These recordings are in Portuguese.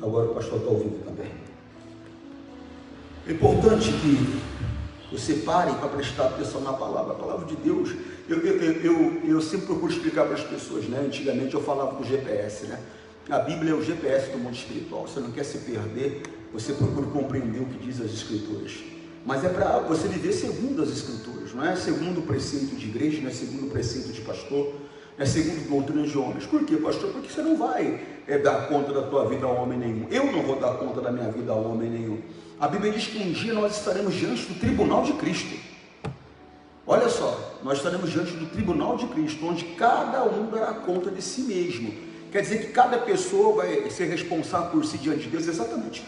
Agora o pastor está ouvindo também. É importante que você pare para prestar atenção na palavra. A palavra de Deus, eu sempre procuro explicar para as pessoas, né? Antigamente eu falava do GPS, né? A Bíblia é o GPS do mundo espiritual. Você não quer se perder, você procura compreender o que diz as Escrituras. Mas é para você viver segundo as Escrituras, não é segundo o preceito de igreja, não é segundo o preceito de pastor, não é segundo doutrina de homens. Por quê, pastor? Porque você não vai dar conta da tua vida a homem nenhum. Eu não vou dar conta da minha vida a homem nenhum. A Bíblia diz que um dia nós estaremos diante do tribunal de Cristo. Olha só, nós estaremos diante do tribunal de Cristo, onde cada um dará conta de si mesmo. Quer dizer que cada pessoa vai ser responsável por si diante de Deus. Exatamente.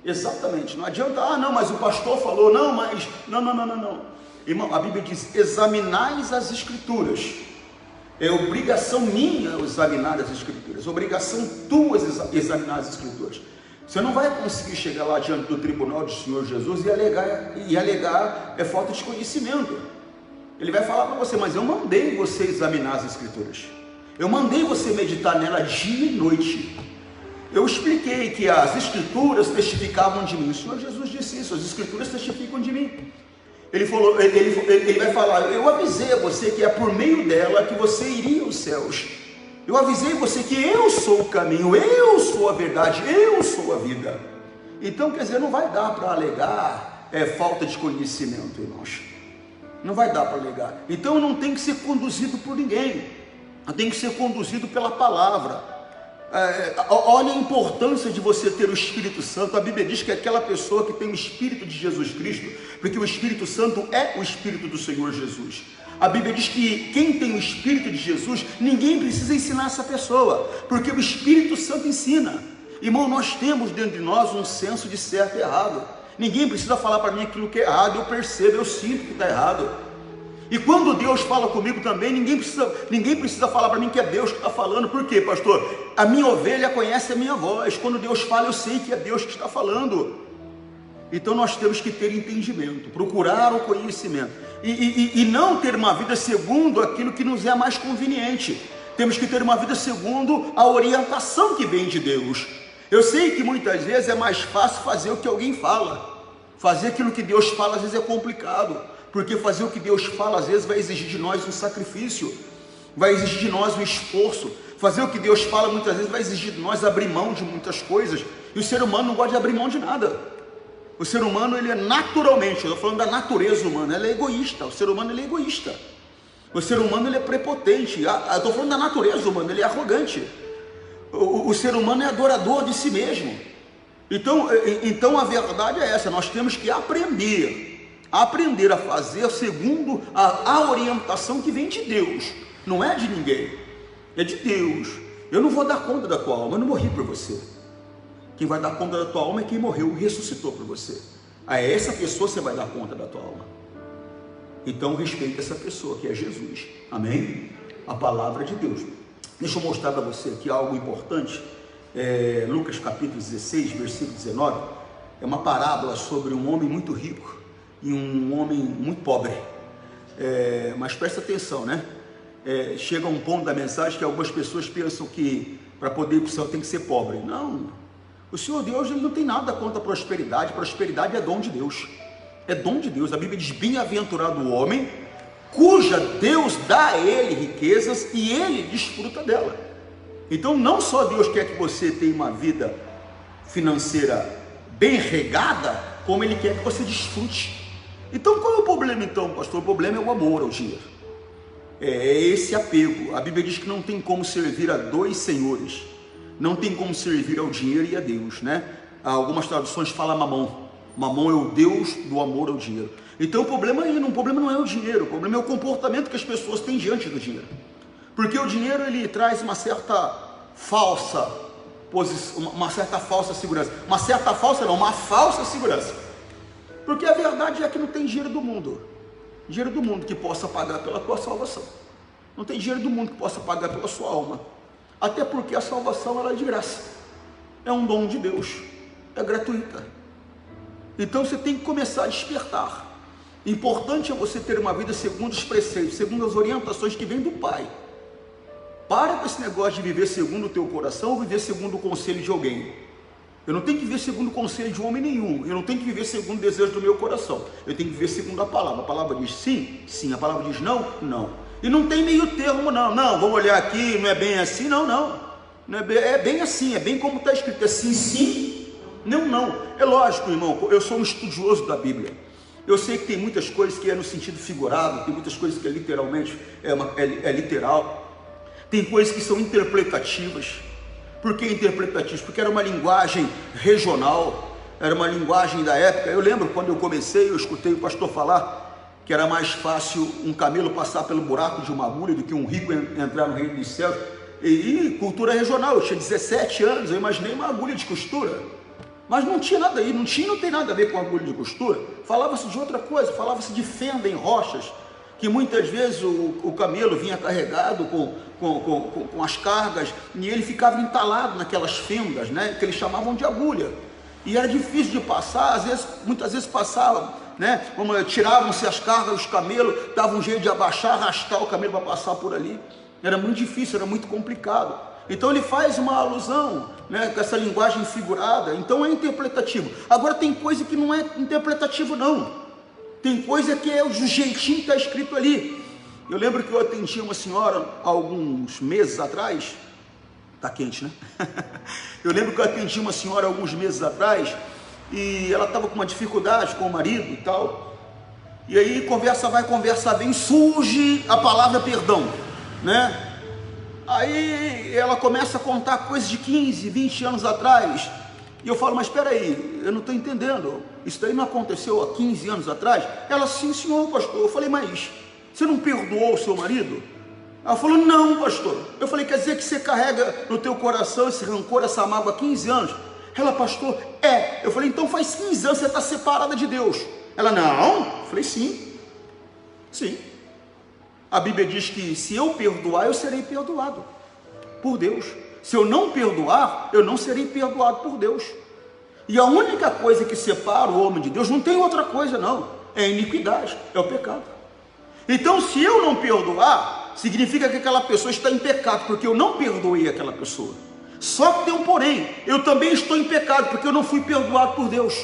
Exatamente. Não adianta, não, mas o pastor falou, não, mas... Não. Irmão, a Bíblia diz, examinais as Escrituras. É obrigação minha examinar as Escrituras. Obrigação tua examinar as Escrituras. Você não vai conseguir chegar lá diante do tribunal do Senhor Jesus e alegar falta de conhecimento. Ele vai falar para você, mas eu mandei você examinar as Escrituras. Eu mandei você meditar nela dia e noite. Eu expliquei que as Escrituras testificavam de mim. O Senhor Jesus disse isso, as Escrituras testificam de mim. Ele falou, ele vai falar, eu avisei a você que é por meio dela que você iria aos céus. Eu avisei você que eu sou o caminho, eu sou a verdade, eu sou a vida. Então, quer dizer, não vai dar para alegar falta de conhecimento, irmãos. Não vai dar para alegar. Então, não tem que ser conduzido por ninguém. Tem que ser conduzido pela palavra. Olha a importância de você ter o Espírito Santo. A Bíblia diz que é aquela pessoa que tem o Espírito de Jesus Cristo, porque o Espírito Santo é o Espírito do Senhor Jesus. A Bíblia diz que quem tem o Espírito de Jesus, ninguém precisa ensinar essa pessoa, porque o Espírito Santo ensina. Irmão, nós temos dentro de nós um senso de certo e errado. Ninguém precisa falar para mim aquilo que é errado, eu percebo, eu sinto que está errado. E quando Deus fala comigo também, ninguém precisa falar para mim que é Deus que está falando. Por quê, pastor? A minha ovelha conhece a minha voz. Quando Deus fala, eu sei que é Deus que está falando. Então nós temos que ter entendimento, procurar o conhecimento. E não ter uma vida segundo aquilo que nos é mais conveniente. Temos que ter uma vida segundo a orientação que vem de Deus. Eu sei que muitas vezes é mais fácil fazer o que alguém fala. Fazer aquilo que Deus fala às vezes é complicado. Porque fazer o que Deus fala às vezes vai exigir de nós um sacrifício, vai exigir de nós um esforço. Fazer o que Deus fala muitas vezes vai exigir de nós abrir mão de muitas coisas. E o ser humano não gosta de abrir mão de nada. O ser humano, ele é naturalmente, eu estou falando da natureza humana, ele é egoísta. O ser humano, ele é egoísta. O ser humano, ele é prepotente. Eu estou falando da natureza humana, ele é arrogante. O ser humano é adorador de si mesmo. Então a verdade é essa, nós temos que aprender a fazer segundo a orientação que vem de Deus. Não é de ninguém, é de Deus. Eu não vou dar conta da tua alma, eu não morri por você. Quem vai dar conta da tua alma é quem morreu e ressuscitou por você. A essa pessoa você vai dar conta da tua alma. Então respeita essa pessoa que é Jesus. Amém? A palavra de Deus. Deixa eu mostrar para você aqui algo importante. Lucas capítulo 16, versículo 19. É uma parábola sobre um homem muito rico e um homem muito pobre. Mas presta atenção, né? Chega um ponto da mensagem que algumas pessoas pensam que para poder ir para o céu tem que ser pobre. Não. O Senhor Deus, ele não tem nada contra a prosperidade. Prosperidade é dom de Deus. É dom de Deus. A Bíblia diz, bem-aventurado o homem cuja Deus dá a ele riquezas e ele desfruta dela. Então não só Deus quer que você tenha uma vida financeira bem regada, como ele quer que você desfrute. Então qual é o problema então, pastor? O problema é o amor ao dinheiro. É esse apego. A Bíblia diz que não tem como servir a dois senhores. Não tem como servir ao dinheiro e a Deus, né? Algumas traduções falam mamão. Mamão é o Deus do amor ao dinheiro. Então o problema não é o dinheiro, o problema é o comportamento que as pessoas têm diante do dinheiro. Porque o dinheiro, ele traz uma certa falsa posição, uma falsa segurança. Porque a verdade é que não tem dinheiro do mundo que possa pagar pela tua salvação. Não tem dinheiro do mundo que possa pagar pela sua alma. Até porque a salvação, ela é de graça. É um dom de Deus. É gratuita. Então você tem que começar a despertar. Importante é você ter uma vida segundo os preceitos, segundo as orientações que vêm do Pai. Para com esse negócio de viver segundo o teu coração ou viver segundo o conselho de alguém. Eu não tenho que viver segundo o conselho de homem nenhum. Eu não tenho que viver segundo o desejo do meu coração. Eu tenho que viver segundo a palavra. A palavra diz sim, sim. A palavra diz não, não. E não tem meio termo, não. Não, vamos olhar aqui, não é bem assim, não, não. Não é bem assim, é bem como está escrito. É sim, sim, não, não. É lógico, irmão, eu sou um estudioso da Bíblia. Eu sei que tem muitas coisas que é no sentido figurado, tem muitas coisas que é literalmente, é literal. Tem coisas que são interpretativas. Por que interpretativas? Porque era uma linguagem regional, era uma linguagem da época. Eu lembro quando eu comecei, eu escutei o pastor falar que era mais fácil um camelo passar pelo buraco de uma agulha do que um rico entrar no reino dos céus. E cultura regional, eu tinha 17 anos, eu imaginei uma agulha de costura, mas não tinha nada aí, não tem nada a ver com agulha de costura. Falava-se de outra coisa, falava-se de fenda em rochas, que muitas vezes o camelo vinha carregado com as cargas, e ele ficava entalado naquelas fendas, né, que eles chamavam de agulha, e era difícil de passar, muitas vezes passava, né, tiravam-se as cargas dos camelos, davam um jeito de abaixar, arrastar o camelo para passar por ali. Era muito difícil, era muito complicado. Então ele faz uma alusão, né, com essa linguagem figurada. Então é interpretativo. Agora tem coisa que não é interpretativo, não. Tem coisa que é o jeitinho que está escrito ali. Eu lembro que eu atendi uma senhora há alguns meses atrás. Está quente, né? Eu lembro que eu atendi uma senhora há alguns meses atrás, e ela estava com uma dificuldade com o marido e tal. E aí conversa vai, conversa vem, surge a palavra perdão, né? Aí ela começa a contar coisas de 15, 20 anos atrás. E eu falo, mas espera aí, eu não estou entendendo. Isso daí não aconteceu há 15 anos atrás? Ela, sim, senhor, pastor. Eu falei, mas você não perdoou o seu marido? Ela falou, não, pastor. Eu falei, quer dizer que você carrega no teu coração esse rancor, essa mágoa há 15 anos? Ela, pastor, é. Eu falei, então faz 15 anos você está separada de Deus. Ela, não. Eu falei, sim. Sim. A Bíblia diz que se eu perdoar, eu serei perdoado por Deus. Se eu não perdoar, eu não serei perdoado por Deus. E a única coisa que separa o homem de Deus, não tem outra coisa não, é a iniquidade, é o pecado. Então se eu não perdoar, significa que aquela pessoa está em pecado, porque eu não perdoei aquela pessoa. Só que tem um porém, eu também estou em pecado, porque eu não fui perdoado por Deus.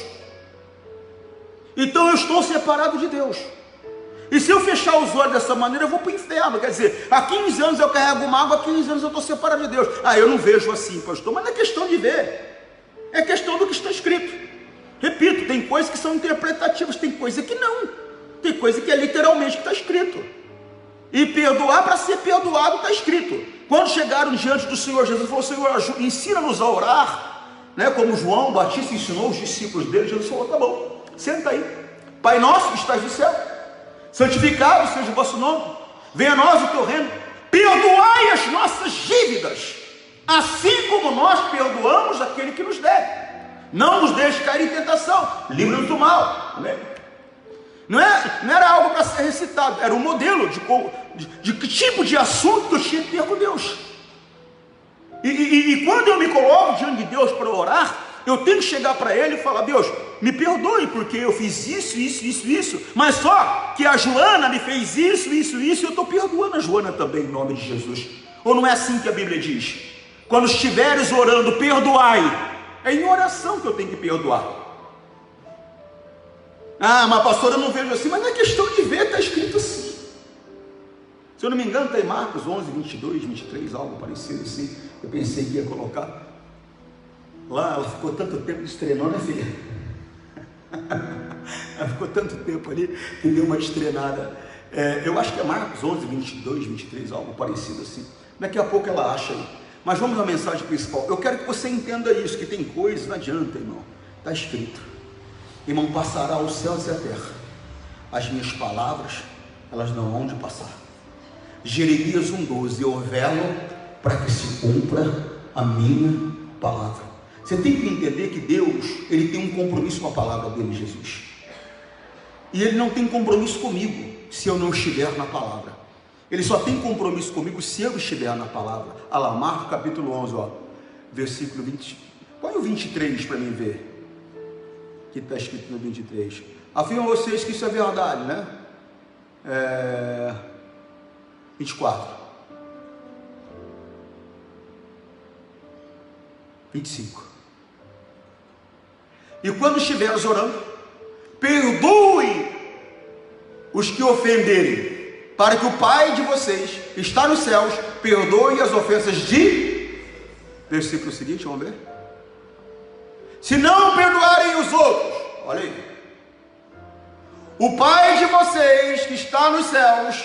Então eu estou separado de Deus. E se eu fechar os olhos dessa maneira, eu vou para o inferno. Quer dizer, há 15 anos eu carrego mágoa, há 15 anos eu estou separado de Deus. Ah, eu não vejo assim, pastor, mas não é questão de ver, é questão do que está escrito. Repito, tem coisas que são interpretativas, tem coisa que não, tem coisa que é literalmente que está escrito. E perdoar, para ser perdoado, está escrito. Quando chegaram diante do Senhor Jesus, falou, Senhor, ensina-nos a orar, né, como João Batista ensinou os discípulos dele. Jesus falou, tá bom, senta aí. Pai nosso que estás no céu, santificado seja o vosso nome, venha a nós o teu reino, perdoai as nossas dívidas, assim como nós perdoamos aquele que nos deve, não nos deixe cair em tentação, livra-nos do mal. Amém? Não era algo para ser recitado, era um modelo de que tipo de assunto eu tinha que ter com Deus. E quando eu me coloco diante de Deus para orar, eu tenho que chegar para Ele e falar, Deus, me perdoe, porque eu fiz isso, mas só que a Joana me fez isso, e eu estou perdoando a Joana também, em nome de Jesus. Ou não é assim que a Bíblia diz? Quando estiveres orando, perdoai. É em oração que eu tenho que perdoar. Ah, mas pastor, eu não vejo assim, mas não é questão de ver, está escrito assim. Se eu não me engano, está em Marcos 11, 22, 23, algo parecido assim. Eu pensei que ia colocar. Lá ela ficou tanto tempo estrenando, né, filha? Ela ficou tanto tempo ali que deu uma estrenada. Eu acho que é Marcos 11, 22, 23, algo parecido assim. Daqui a pouco ela acha aí. Mas vamos à mensagem principal. Eu quero que você entenda isso, que tem coisas, não adianta, irmão. Está escrito. Irmão, passará os céus e a terra. As minhas palavras, elas não hão de passar. Jeremias 1,12, eu velo para que se cumpra a minha palavra. Você tem que entender que Deus, Ele tem um compromisso com a palavra dele, Jesus. E Ele não tem compromisso comigo, se eu não estiver na palavra. Ele só tem compromisso comigo, se eu estiver na palavra. Olha lá, Marcos capítulo 11, ó, versículo 20. Põe o 23 para mim ver. Que está escrito no 23. Afirmam vocês que isso é verdade, né? 24. 25. E quando estiveres orando, perdoe os que ofenderem, para que o Pai de vocês, que está nos céus, perdoe as ofensas de... Versículo seguinte, vamos ver. Se não perdoarem os outros, olha aí, o Pai de vocês, que está nos céus,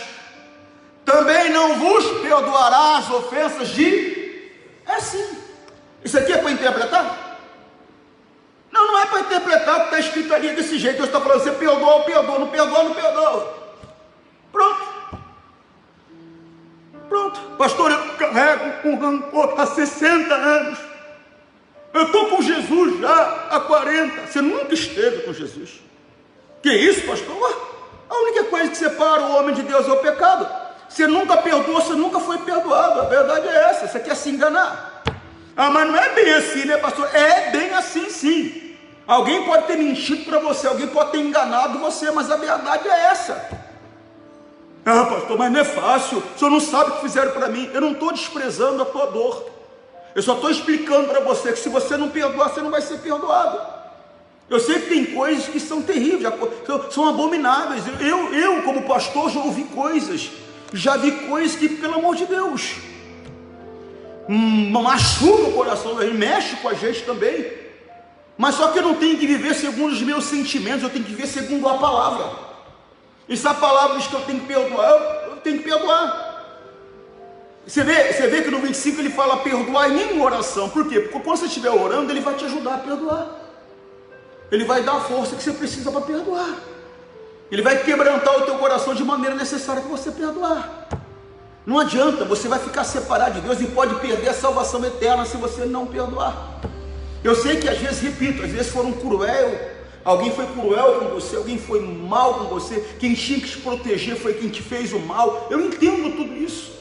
também não vos perdoará as ofensas de... É assim. Isso aqui é para interpretar? Não, não é para interpretar o que está escrito ali desse jeito. Deus está falando, você perdoa, eu perdoo, não perdoa, não perdoa. Pronto. Pronto. Pastor, eu carrego um rancor há 60 anos. Eu estou com Jesus já há 40. Você nunca esteve com Jesus. Que isso, pastor? A única coisa que separa o homem de Deus é o pecado. Você nunca perdoou, você nunca foi perdoado. A verdade é essa. Você quer se enganar. Ah, mas não é bem assim, né, pastor? É bem assim, sim. Alguém pode ter mentido para você, alguém pode ter enganado você, mas a verdade é essa. Ah, pastor, mas não é fácil. O senhor não sabe o que fizeram para mim. Eu não estou desprezando a tua dor. Eu só estou explicando para você que se você não perdoar, você não vai ser perdoado. Eu sei que tem coisas que são terríveis, são abomináveis. Eu como pastor, já ouvi coisas, já vi coisas que, pelo amor de Deus, machuca o coração da gente, mexe com a gente também. Mas só que eu não tenho que viver segundo os meus sentimentos, eu tenho que viver segundo a palavra. E se a palavra diz que eu tenho que perdoar, eu tenho que perdoar. Você vê que no 25 ele fala perdoar e nem em oração. Por quê? Porque quando você estiver orando, ele vai te ajudar a perdoar. Ele vai dar a força que você precisa para perdoar. Ele vai quebrantar o teu coração de maneira necessária para você perdoar. Não adianta, você vai ficar separado de Deus e pode perder a salvação eterna se você não perdoar. Eu sei que às vezes, repito, às vezes foram cruel. Alguém foi cruel com você, alguém foi mal com você, quem tinha que te proteger foi quem te fez o mal. Eu entendo tudo isso,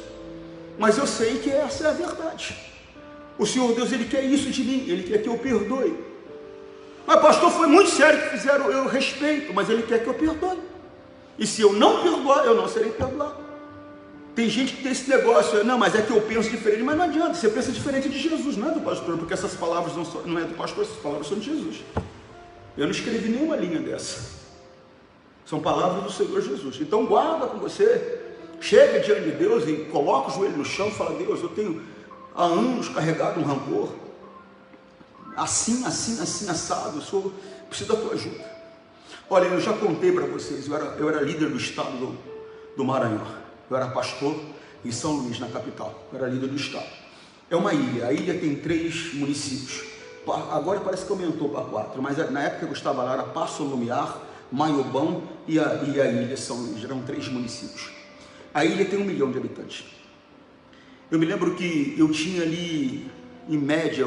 mas eu sei que essa é a verdade. O Senhor Deus, Ele quer isso de mim, Ele quer que eu perdoe. Mas pastor, foi muito sério que fizeram, eu respeito, mas Ele quer que eu perdoe. E se eu não perdoar, eu não serei perdoado. Tem gente que tem esse negócio, não, mas é que eu penso diferente, mas não adianta, você pensa diferente de Jesus, não é do pastor, porque essas palavras não é do pastor, essas palavras são de Jesus. Eu não escrevi nenhuma linha dessa. São palavras do Senhor Jesus. Então guarda com você. Chega diante de Deus e coloca o joelho no chão e fala, Deus, eu tenho há anos carregado um rancor. Assim, assado. Eu preciso da tua ajuda. Olha, eu já contei para vocês, eu era líder do estado do Maranhão. Eu era pastor em São Luís, na capital. Eu era líder do estado. É uma ilha. A ilha tem 3 municípios. Agora parece que aumentou para 4, mas na época que eu estava lá era Passo Lumiar, Maiobão e a ilha São Luís, eram 3 municípios. A ilha tem 1 milhão de habitantes. Eu me lembro que eu tinha ali, em média,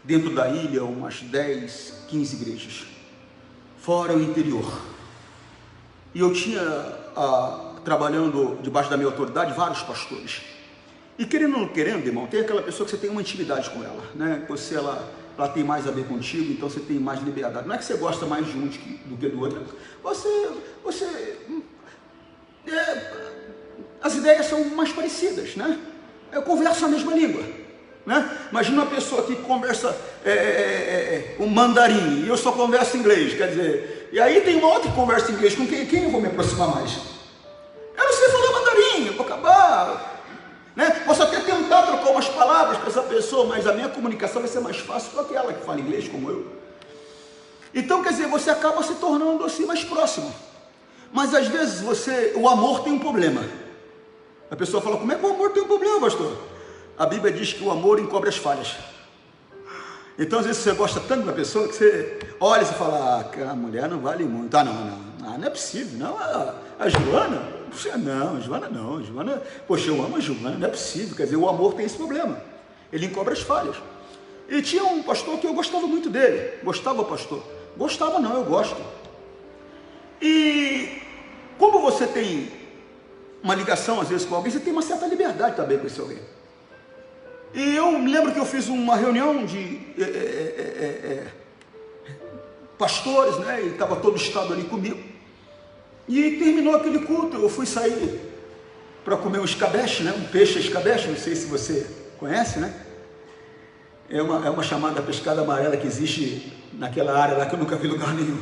dentro da ilha, umas 10, 15 igrejas, fora o interior. E eu tinha, trabalhando debaixo da minha autoridade, vários pastores. E querendo ou não querendo, irmão, tem aquela pessoa que você tem uma intimidade com ela, né? Você, ela tem mais a ver contigo, então você tem mais liberdade. Não é que você gosta mais de um do que do outro. As ideias são mais parecidas, né? Eu converso a mesma língua, né? Imagina uma pessoa que conversa um mandarim e eu só converso inglês, quer dizer, e aí tem uma outra que conversa inglês, com quem eu vou me aproximar mais? Eu não sei falar mandarim, eu vou acabar... Né? Posso até tentar trocar umas palavras com essa pessoa, mas a minha comunicação vai ser mais fácil com aquela que fala inglês como eu. Então, quer dizer, você acaba se tornando assim mais próximo. Mas às vezes o amor tem um problema. A pessoa fala, como é que o amor tem um problema, pastor? A Bíblia diz que o amor encobre as falhas. Então às vezes você gosta tanto da pessoa que você olha e você fala, a mulher não vale muito. Não é possível, não. A Joana... Joana, poxa, eu amo a Joana, não é possível, quer dizer, o amor tem esse problema, ele encobre as falhas. E tinha um pastor que eu gostava muito dele, eu gosto. E como você tem uma ligação às vezes com alguém, você tem uma certa liberdade também com esse alguém. E eu me lembro que eu fiz uma reunião de pastores, né, e estava todo o estado ali comigo. E terminou aquele culto, eu fui sair para comer um escabeche, né? Um peixe escabeche, não sei se você conhece, né? É uma chamada pescada amarela que existe naquela área lá que eu nunca vi lugar nenhum.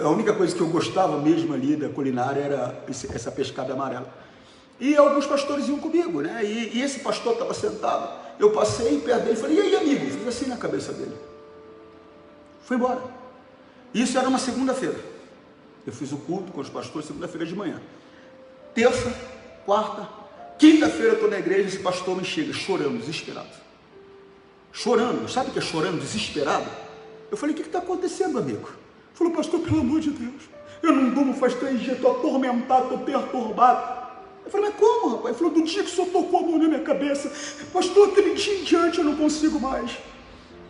A única coisa que eu gostava mesmo ali da culinária era essa pescada amarela. E alguns pastores iam comigo, né? E esse pastor estava sentado, eu passei perto dele e falei, e aí, amigo? Fiz assim na cabeça dele. Foi embora. Isso era uma segunda-feira. Eu fiz o culto com os pastores segunda-feira de manhã. Terça, quarta, quinta-feira eu estou na igreja, esse pastor me chega chorando, desesperado. Chorando, sabe o que é chorando, desesperado? Eu falei, o que está acontecendo, amigo? Ele falou, pastor, pelo amor de Deus, eu não durmo faz 3 dias, estou atormentado, estou perturbado. Eu falei, mas como, rapaz? Ele falou, do dia que o senhor tocou a mão na minha cabeça, pastor, aquele dia em diante eu não consigo mais.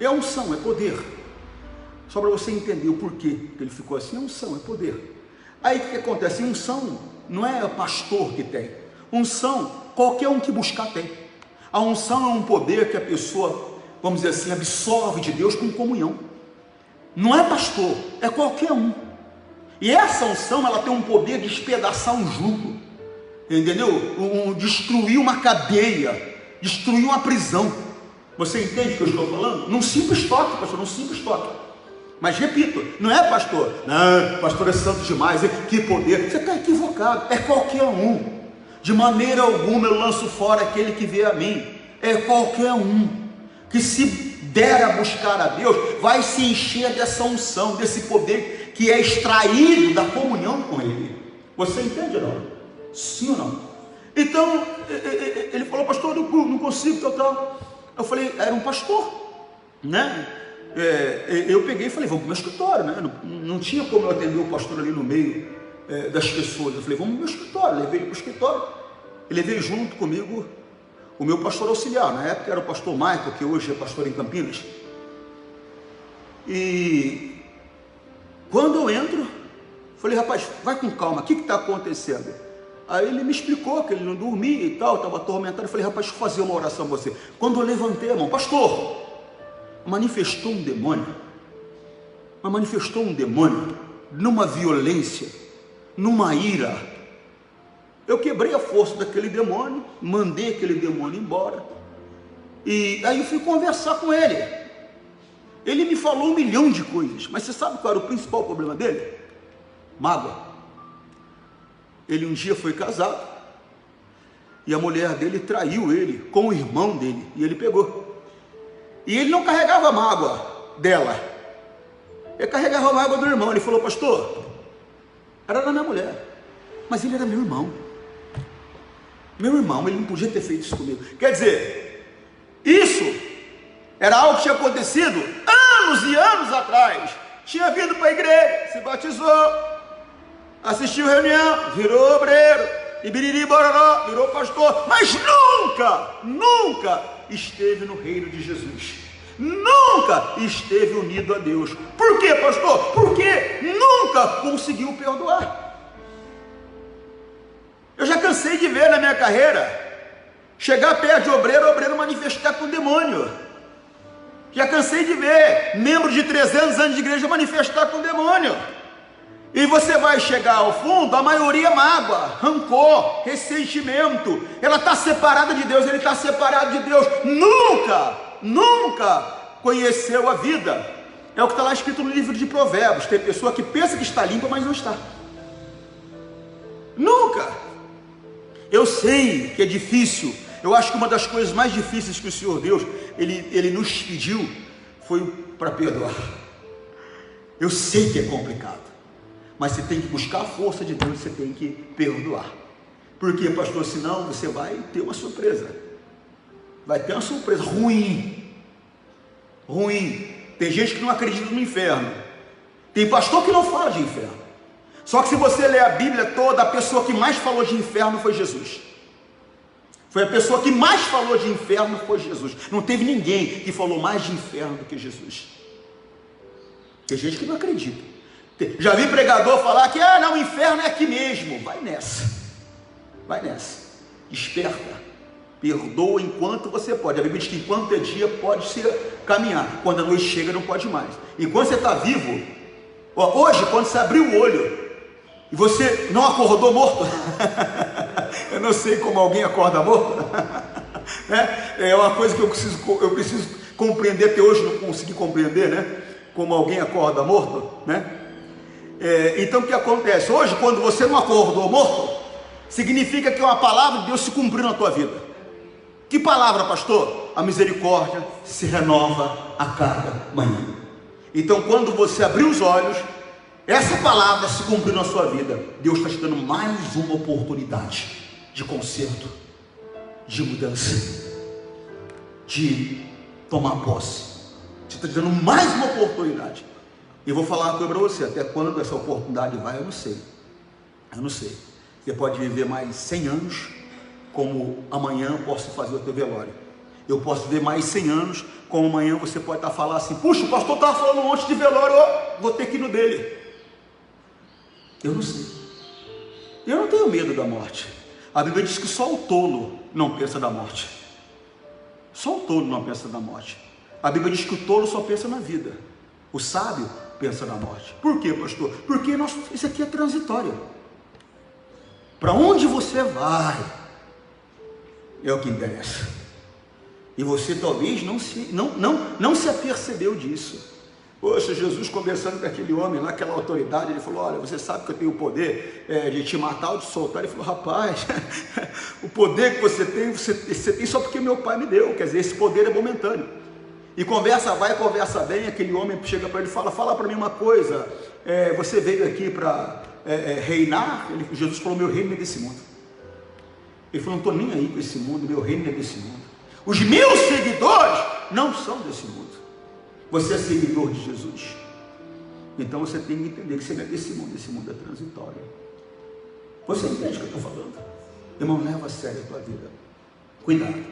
É unção, é poder. Só para você entender o porquê que ele ficou assim, é unção, é poder. Aí o que acontece? Unção não é o pastor que tem. Unção, qualquer um que buscar tem. A unção é um poder que a pessoa, vamos dizer assim, absorve de Deus com comunhão. Não é pastor, é qualquer um. E essa unção, ela tem um poder de despedaçar um jugo, entendeu? Destruir uma cadeia, destruir uma prisão. Você entende o que eu estou falando? Num simples toque, pastor, num simples toque. Mas repito, não é pastor, não, pastor é santo demais, que poder. Você está equivocado, é qualquer um. De maneira alguma eu lanço fora aquele que vê a mim. É qualquer um que se der a buscar a Deus, vai se encher dessa unção, desse poder que é extraído da comunhão com Ele. Você entende ou não? Sim ou não? Então, ele falou, pastor, eu não consigo, tal. Eu falei, era um pastor, né? Eu peguei e falei, vamos para o meu escritório, né? Não tinha como eu atender o pastor ali no meio das pessoas. Eu falei, vamos para o meu escritório. Levei ele para o escritório e levei junto comigo o meu pastor auxiliar. Na época era o pastor Michael, que hoje é pastor em Campinas. E quando eu entro, falei, rapaz, vai com calma, o que está acontecendo? Aí ele me explicou que ele não dormia e tal, estava atormentado. Eu falei, rapaz, deixa eu fazer uma oração com você. Quando eu levantei a mão, pastor, manifestou um demônio, numa violência, numa ira. Eu quebrei a força daquele demônio, mandei aquele demônio embora, e aí eu fui conversar com ele. Ele me falou 1 milhão de coisas, mas você sabe qual era o principal problema dele? Mágoa. Ele um dia foi casado, e a mulher dele traiu ele com o irmão dele, e ele pegou. E ele não carregava a mágoa dela, ele carregava a mágoa do irmão. Ele falou, pastor, era da minha mulher, mas ele era meu irmão, ele não podia ter feito isso comigo. Quer dizer, isso era algo que tinha acontecido anos e anos atrás. Tinha vindo para a igreja, se batizou, assistiu reunião, virou obreiro, e biriri bororó, virou pastor, mas nunca esteve no reino de Jesus, nunca esteve unido a Deus. Por quê, pastor? Porque nunca conseguiu perdoar. Eu já cansei de ver na minha carreira, chegar perto de obreiro manifestar com o demônio. Já cansei de ver membro de 300 anos de igreja manifestar com o demônio. E você vai chegar ao fundo, a maioria é mágoa, rancor, ressentimento. Ela está separada de Deus, ele está separado de Deus. Nunca conheceu a vida. É o que está lá escrito no livro de Provérbios. Tem pessoa que pensa que está limpa, mas não está. Nunca. Eu sei que é difícil. Eu acho que uma das coisas mais difíceis que o Senhor Deus, Ele nos pediu, foi para perdoar. Eu sei que é complicado, mas você tem que buscar a força de Deus, você tem que perdoar. Por quê, pastor? Senão você vai ter uma surpresa. Vai ter uma surpresa ruim. Tem gente que não acredita no inferno. Tem pastor que não fala de inferno. Só que se você ler a Bíblia toda, a pessoa que mais falou de inferno foi Jesus. Foi a pessoa que mais falou de inferno foi Jesus. Não teve ninguém que falou mais de inferno do que Jesus. Tem gente que não acredita. Já vi pregador falar que não, o inferno é aqui mesmo. Vai nessa. Desperta. Perdoa enquanto você pode. A Bíblia diz que enquanto é dia pode se caminhar. Quando a noite chega não pode mais. Enquanto você está vivo, hoje quando você abrir o olho e você não acordou morto, eu não sei como alguém acorda morto, é uma coisa que eu preciso compreender, até hoje não consegui compreender, né? Como alguém acorda morto, né? Então o que acontece? Hoje, quando você não acordou morto, significa que uma palavra de Deus se cumpriu na tua vida. Que palavra, pastor? A misericórdia se renova a cada manhã. Então, quando você abrir os olhos, essa palavra se cumpriu na sua vida. Deus está te dando mais uma oportunidade de conserto, de mudança, de tomar posse. Você está te dando mais uma oportunidade. E eu vou falar uma coisa para você. Até quando essa oportunidade vai, eu não sei. Eu não sei. Você pode viver mais 100 anos, como amanhã eu posso fazer o teu velório. Eu posso viver mais 100 anos, como amanhã você pode estar falando assim: puxa, o pastor estava falando um monte de velório, vou ter que ir no dele. Eu não sei. Eu não tenho medo da morte. A Bíblia diz que só o tolo não pensa da morte. Só o tolo não pensa da morte. A Bíblia diz que o tolo só pensa na vida. O sábio pensa na morte. Por quê, pastor? Porque isso aqui é transitório. Para onde você vai é o que interessa. E você talvez não se apercebeu disso. Poxa, Jesus conversando com aquele homem lá, aquela autoridade, ele falou: olha, você sabe que eu tenho o poder de te matar ou de soltar. Ele falou: rapaz, o poder que você tem só porque meu pai me deu. Quer dizer, esse poder é momentâneo. E conversa vai, conversa bem. Aquele homem chega para ele e fala para mim uma coisa: você veio aqui para reinar? Jesus falou: meu reino é desse mundo. Ele falou: não estou nem aí com esse mundo, meu reino é desse mundo. Os meus seguidores não são desse mundo. Você é seguidor de Jesus, então você tem que entender que você não é desse mundo. Esse mundo é transitório. Você entende o que eu estou falando? Irmão, leva a sério a tua vida. Cuidado.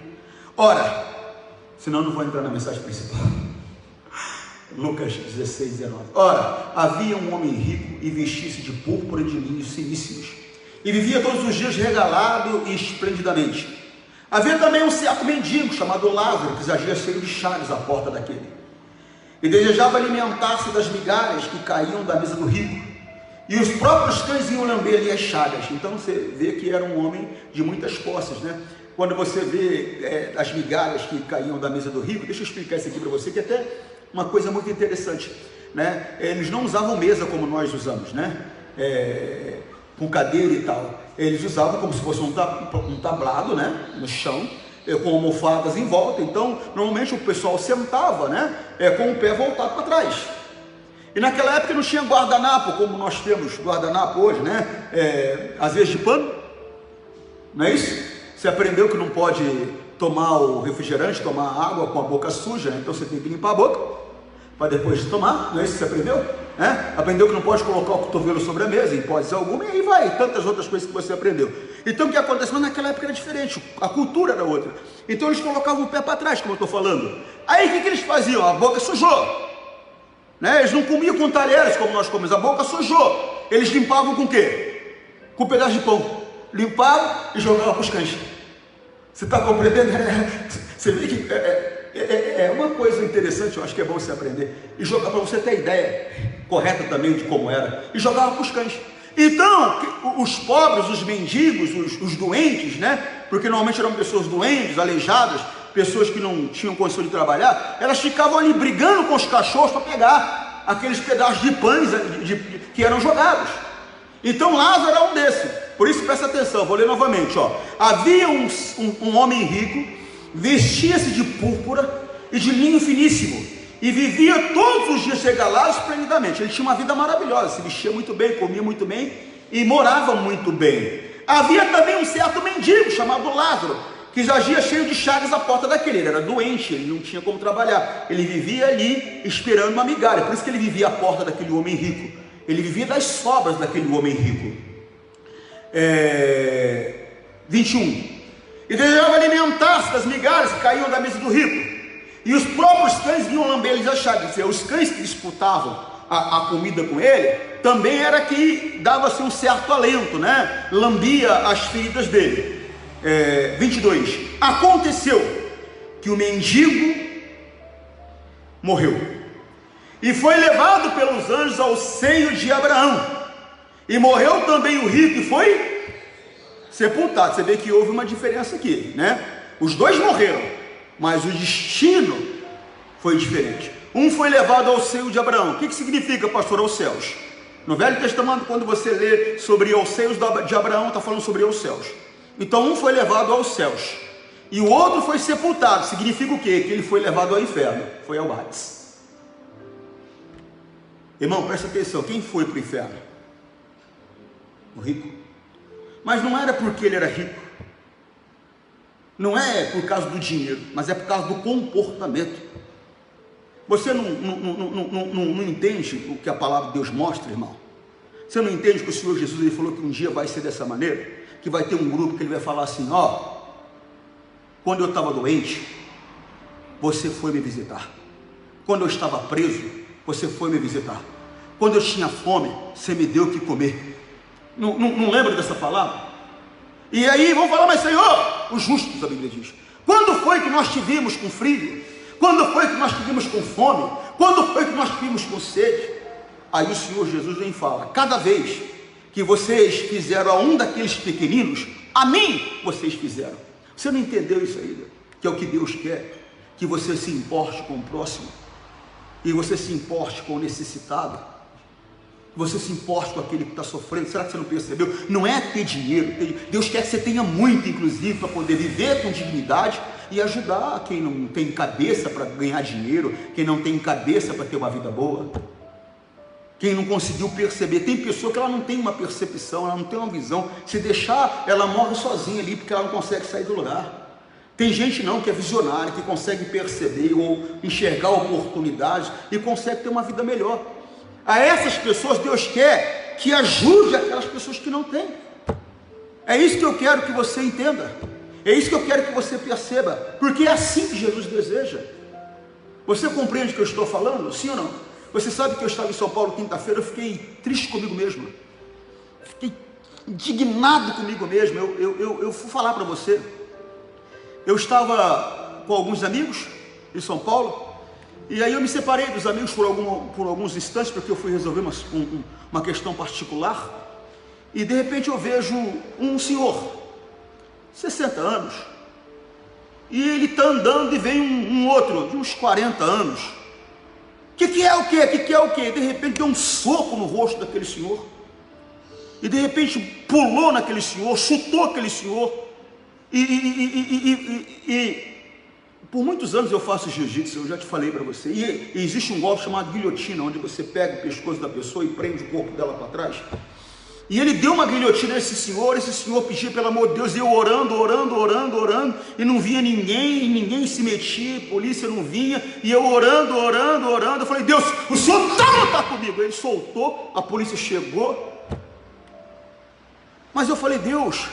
Ora, senão eu não vou entrar na mensagem principal. Lucas 16, 19. Ora, havia um homem rico e vestia-se de púrpura e de linhos finíssimos, e vivia todos os dias regalado e esplendidamente. Havia também um certo mendigo chamado Lázaro, que jazia cheio de chagas à porta daquele, e desejava alimentar-se das migalhas que caíam da mesa do rico, e os próprios cães iam lamber-lhe as chagas. Então você vê que era um homem de muitas posses, né? Quando você vê as migalhas que caíam da mesa do rico, deixa eu explicar isso aqui para você, que é até uma coisa muito interessante, né? Eles não usavam mesa como nós usamos, né? Com cadeira e tal. Eles usavam como se fosse um tablado, né? No chão, com almofadas em volta. Então, normalmente o pessoal sentava, né? Com o pé voltado para trás. E naquela época não tinha guardanapo, como nós temos guardanapo hoje, né? Às vezes de pano, não é isso? Você aprendeu que não pode tomar o refrigerante, tomar água com a boca suja, né? Então você tem que limpar a boca para depois tomar, não é isso que você aprendeu? Aprendeu que não pode colocar o cotovelo sobre a mesa, em hipótese alguma, e aí vai, tantas outras coisas que você aprendeu. Então o que acontece? Mas naquela época era diferente, a cultura era outra. Então eles colocavam o pé para trás, como eu estou falando. Aí o que eles faziam? A boca sujou, né? Eles não comiam com talheres como nós comemos, a boca sujou. Eles limpavam com o quê? Com um pedaço de pão. Limpavam e jogavam para os cães. Você está compreendendo? Você vê que é uma coisa interessante, eu acho que é bom você aprender. E jogar, para você ter a ideia correta também de como era, e jogava para os cães. Então, os pobres, os mendigos, os doentes, né? Porque normalmente eram pessoas doentes, aleijadas, pessoas que não tinham condição de trabalhar, elas ficavam ali brigando com os cachorros para pegar aqueles pedaços de pães que eram jogados. Então Lázaro era um desses. Por isso presta atenção, vou ler novamente, ó. Havia um homem rico, vestia-se de púrpura e de linho finíssimo, e vivia todos os dias regalado esplendidamente. Ele tinha uma vida maravilhosa, se vestia muito bem, comia muito bem e morava muito bem. Havia também um certo mendigo chamado Lázaro, que jazia cheio de chagas à porta daquele. Ele era doente, ele não tinha como trabalhar, ele vivia ali esperando uma migalha. Por isso que ele vivia à porta daquele homem rico, ele vivia das sobras daquele homem rico. 21. E desejava alimentar-se das migalhas que caíam da mesa do rico, e os próprios cães vinham lamber-lhes as chagas. Os cães que disputavam a comida com ele, também era que dava-se um certo alento, né? Lambia as feridas dele. 22. Aconteceu que o mendigo morreu, e foi levado pelos anjos ao seio de Abraão. E morreu também o rico e foi sepultado. Você vê que houve uma diferença aqui, né? Os dois morreram, mas o destino foi diferente. Um foi levado ao seio de Abraão. O que significa, pastor? Aos céus. No Velho Testamento, quando você lê sobre os seios de Abraão, está falando sobre os céus. Então um foi levado aos céus, e o outro foi sepultado. Significa o quê? Que ele foi levado ao inferno, foi ao Hades. Irmão, presta atenção, quem foi para o inferno? O rico. Mas não era porque ele era rico, não é por causa do dinheiro, mas é por causa do comportamento. Você não entende o que a palavra de Deus mostra, irmão? Você não entende que o Senhor Jesus ele falou que um dia vai ser dessa maneira? Que vai ter um grupo que ele vai falar assim: ó, quando eu estava doente, você foi me visitar. Quando eu estava preso, você foi me visitar. Quando eu tinha fome, você me deu o que comer. Não lembra dessa palavra? E aí vão falar: mas Senhor, os justos, a Bíblia diz, quando foi que nós te vimos com frio? Quando foi que nós te vimos com fome? Quando foi que nós te vimos com sede? Aí o Senhor Jesus vem e fala: cada vez que vocês fizeram a um daqueles pequeninos, a mim vocês fizeram. Você não entendeu isso ainda? Que é o que Deus quer, que você se importe com o próximo, e você se importe com o necessitado, você se importe com aquele que está sofrendo. Será que você não percebeu? Não é ter dinheiro, Deus quer que você tenha muito, inclusive, para poder viver com dignidade e ajudar quem não tem cabeça para ganhar dinheiro, quem não tem cabeça para ter uma vida boa, quem não conseguiu perceber. Tem pessoa que ela não tem uma percepção, ela não tem uma visão. Se deixar, ela morre sozinha ali, porque ela não consegue sair do lugar. Tem gente não que é visionária, que consegue perceber ou enxergar oportunidades e consegue ter uma vida melhor. A essas pessoas Deus quer que ajude aquelas pessoas que não têm. É isso que eu quero que você entenda. É isso que eu quero que você perceba, porque é assim que Jesus deseja. Você compreende o que eu estou falando? Sim ou não? Você sabe que eu estava em São Paulo quinta-feira, eu fiquei triste comigo mesmo, fiquei indignado comigo mesmo. Eu fui falar para você, eu estava com alguns amigos em São Paulo, e aí eu me separei dos amigos por alguns instantes, porque eu fui resolver uma questão particular, e de repente eu vejo um senhor, 60 anos, e ele está andando e vem um outro, de uns 40 anos. Que é o quê? Que é o quê? De repente deu um soco no rosto daquele senhor, e de repente pulou naquele senhor, chutou aquele senhor, e por muitos anos eu faço jiu-jitsu, eu já te falei para você, e existe um golpe chamado guilhotina, onde você pega o pescoço da pessoa e prende o corpo dela para trás. E ele deu uma guilhotina a esse senhor pedia pelo amor de Deus, e eu orando, e não vinha ninguém se metia, a polícia não vinha, e eu orando, eu falei: Deus, o Senhor não está comigo. Ele soltou, a polícia chegou, mas eu falei: Deus,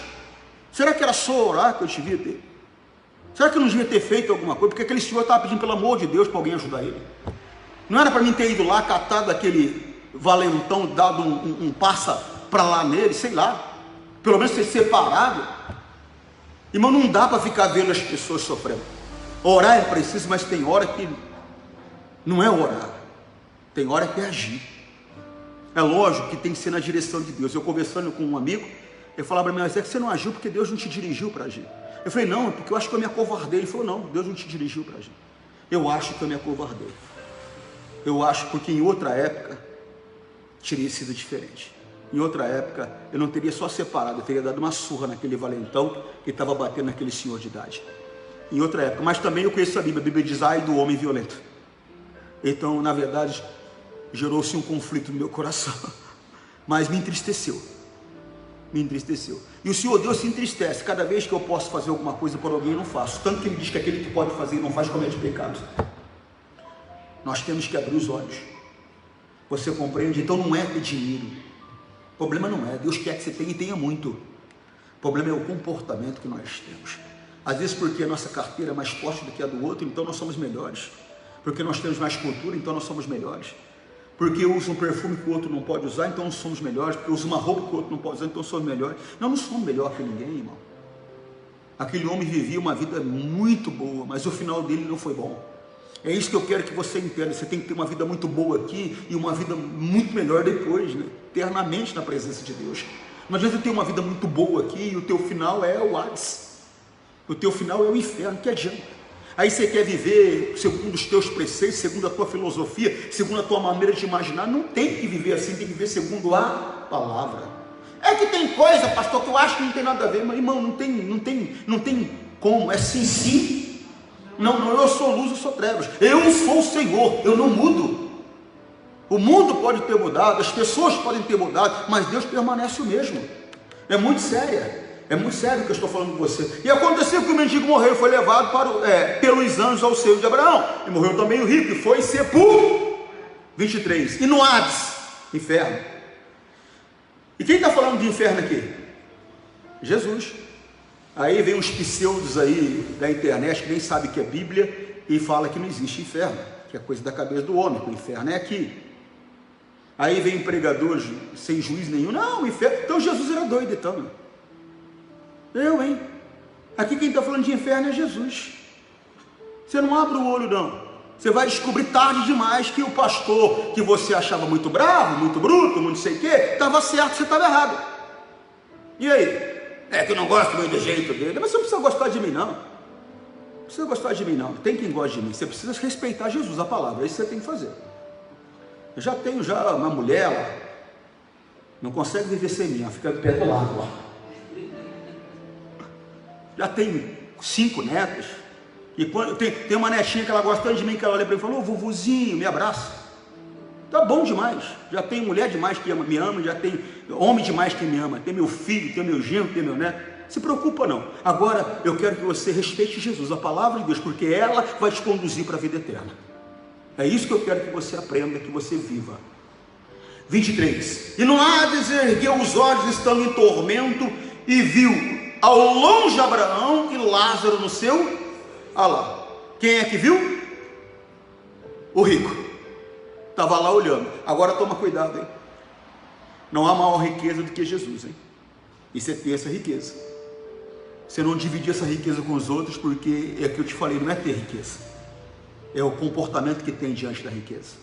será que era só orar que eu devia ter? Será que eu não devia ter feito alguma coisa? Porque aquele senhor estava pedindo pelo amor de Deus para alguém ajudar ele. Não era para mim ter ido lá, catado aquele valentão, dado um passa para lá nele, sei lá, pelo menos ser separado. Irmão, não dá para ficar vendo as pessoas sofrendo. Orar é preciso, mas tem hora que não é orar, tem hora que é agir. É lógico que tem que ser na direção de Deus. Eu conversando com um amigo, ele falava para mim: mas é que você não agiu porque Deus não te dirigiu para agir. Eu falei: não, é porque eu acho que eu me acovardei. Ele falou: não, Deus não te dirigiu para agir. Eu acho que eu me acovardei. Eu acho porque em outra época teria sido diferente. Em outra época, eu não teria só separado, eu teria dado uma surra naquele valentão que estava batendo naquele senhor de idade. Em outra época, mas também eu conheço a Bíblia diz: ai do homem violento. Então, na verdade, gerou-se um conflito no meu coração, mas me entristeceu. E o Senhor Deus se entristece cada vez que eu posso fazer alguma coisa por alguém, eu não faço. Tanto que Ele diz que aquele que pode fazer e não faz comete pecados. Nós temos que abrir os olhos. Você compreende? Então não é ter dinheiro. O problema não é, Deus quer que você tenha e tenha muito. O problema é o comportamento que nós temos. Às vezes porque a nossa carteira é mais forte do que a do outro, então nós somos melhores. Porque nós temos mais cultura, então nós somos melhores. Porque eu uso um perfume que o outro não pode usar, então nós somos melhores. Porque eu uso uma roupa que o outro não pode usar, então somos melhores. Não somos melhor que ninguém, irmão. Aquele homem vivia uma vida muito boa, mas o final dele não foi bom. É isso que eu quero que você entenda. Você tem que ter uma vida muito boa aqui e uma vida muito melhor depois, né? Eternamente na presença de Deus. Não adianta ter uma vida muito boa aqui e o teu final é o Hades. O teu final é o inferno. Que adianta? Aí você quer viver segundo os teus preceitos, segundo a tua filosofia, segundo a tua maneira de imaginar. Não tem que viver assim, tem que viver segundo a palavra. É que tem coisa, pastor, que eu acho que não tem nada a ver, mas irmão, não tem como, é sim, sim. Não, eu sou luz, eu sou trevas, eu sou o Senhor, eu não mudo. O mundo pode ter mudado, as pessoas podem ter mudado, mas Deus permanece o mesmo. É muito sério o que eu estou falando com você. E aconteceu que o mendigo morreu, foi levado pelos anjos ao seio de Abraão, e morreu também o rico, e foi sepultado. 23, e no Hades, inferno. E quem está falando de inferno aqui? Jesus. Aí vem uns pseudos aí da internet que nem sabe o que é Bíblia e fala que não existe inferno, que é coisa da cabeça do homem, que o inferno é aqui. Aí vem pregadores sem juízo nenhum, não, o inferno, então Jesus era doido então. Aqui quem está falando de inferno é Jesus. Você não abre o olho não, você vai descobrir tarde demais que o pastor que você achava muito bravo, muito bruto, muito sei o que, estava certo, você estava errado. E aí? É que eu não gosto muito do jeito dele. Mas você não precisa gostar de mim não, não precisa gostar de mim não, tem quem gosta de mim, você precisa respeitar Jesus, a palavra, é isso que você tem que fazer. Eu já tenho uma mulher, ela não consegue viver sem mim, ela fica de pé do lado lá. Já tenho 5 netas, e quando tem uma netinha que ela gosta tanto de mim, que ela olha para mim e fala, ô vovozinho, me abraça. Tá bom demais, já tem mulher demais que me ama, já tem homem demais que me ama, tem meu filho, tem meu genro, tem meu neto, se preocupa não. Agora eu quero que você respeite Jesus, a palavra de Deus, porque ela vai te conduzir para a vida eterna. É isso que eu quero que você aprenda, que você viva. 23, e no Hades ergueu os olhos estando em tormento, e viu ao longe Abraão e Lázaro no seu, olha lá, quem é que viu? O rico, estava lá olhando. Agora toma cuidado, hein? Não há maior riqueza do que Jesus, hein? E você ter essa riqueza, você não dividir essa riqueza com os outros, porque é o que eu te falei, não é ter riqueza, é o comportamento que tem diante da riqueza.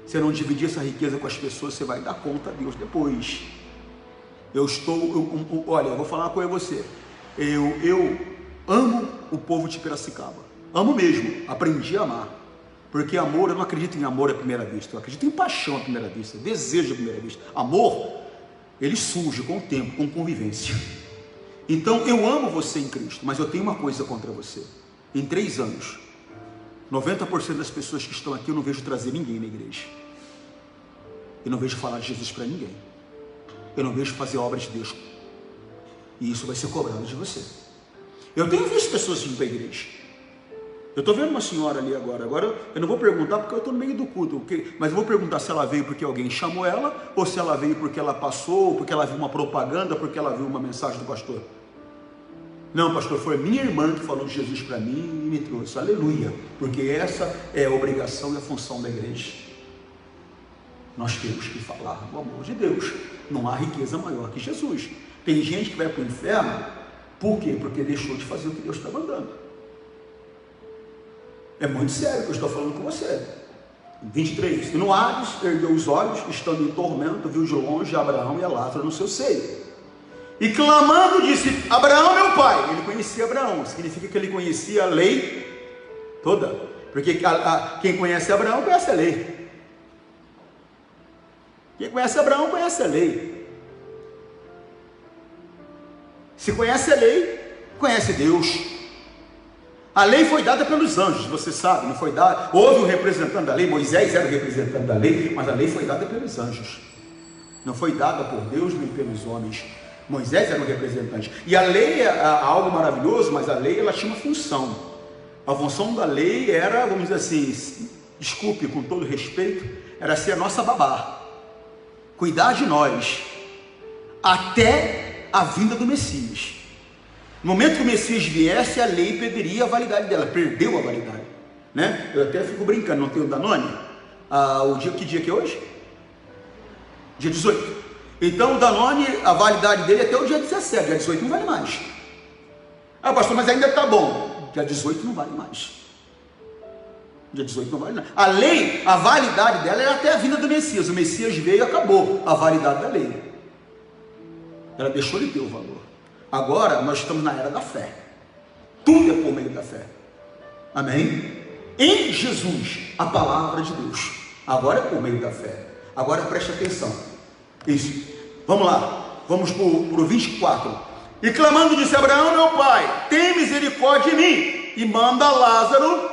Você não dividir essa riqueza com as pessoas, você vai dar conta a Deus depois. Olha, eu vou falar uma coisa a você, eu amo o povo de Piracicaba, amo mesmo, aprendi a amar, porque amor, eu não acredito em amor à primeira vista, eu acredito em paixão à primeira vista, desejo à primeira vista. Amor, ele surge com o tempo, com convivência. Então eu amo você em Cristo, mas eu tenho uma coisa contra você. Em 3 anos, 90% das pessoas que estão aqui eu não vejo trazer ninguém na igreja, eu não vejo falar de Jesus para ninguém, eu não vejo fazer obras de Deus, e isso vai ser cobrado de você. Eu tenho visto pessoas vindo para a igreja, eu estou vendo uma senhora ali agora eu não vou perguntar porque eu estou no meio do culto, mas eu vou perguntar se ela veio porque alguém chamou ela, ou se ela veio porque ela passou, porque ela viu uma propaganda, porque ela viu uma mensagem do pastor. Não, pastor, foi minha irmã que falou de Jesus para mim e me trouxe, aleluia, porque essa é a obrigação e a função da igreja. Nós temos que falar do amor de Deus, não há riqueza maior que Jesus. Tem gente que vai para o inferno, por quê? Porque deixou de fazer o que Deus está mandando. É muito sério o que eu estou falando com você. 23, e no Hades ergueu os olhos, estando em tormento, viu de longe Abraão e a Lázaro no seu seio, e clamando disse, Abraão meu pai. Ele conhecia Abraão, significa que ele conhecia a lei toda, porque quem conhece Abraão conhece a lei. Quem conhece Abraão conhece a lei. Se conhece a lei, conhece Deus. A lei foi dada pelos anjos, você sabe, não foi dada, houve um representante da lei, Moisés era o representante da lei, mas a lei foi dada pelos anjos, não foi dada por Deus nem pelos homens. Moisés era um representante, e a lei é algo maravilhoso, mas a lei ela tinha uma função. A função da lei era, vamos dizer assim, desculpe com todo respeito, era ser a nossa babá, cuidar de nós, até a vinda do Messias. No momento que o Messias viesse, a lei perderia a validade dela, perdeu a validade, né? Eu até fico brincando, não tem o Danone? Que dia que é hoje? Dia 18. Então o Danone, a validade dele é até o dia 17, dia 18 não vale mais. Pastor, mas ainda está bom. Dia 18 não vale mais. Dia 18 não vale mais. A lei, a validade dela era até a vinda do Messias. O Messias veio e acabou a validade da lei. Ela deixou de ter o valor. Agora nós estamos na era da fé. Tudo é por meio da fé. Amém? Em Jesus, a palavra de Deus. Agora é por meio da fé. Agora preste atenção. Isso. Vamos lá. Vamos para o 24. E clamando disse: Abraão, meu pai, tem misericórdia de mim, e manda Lázaro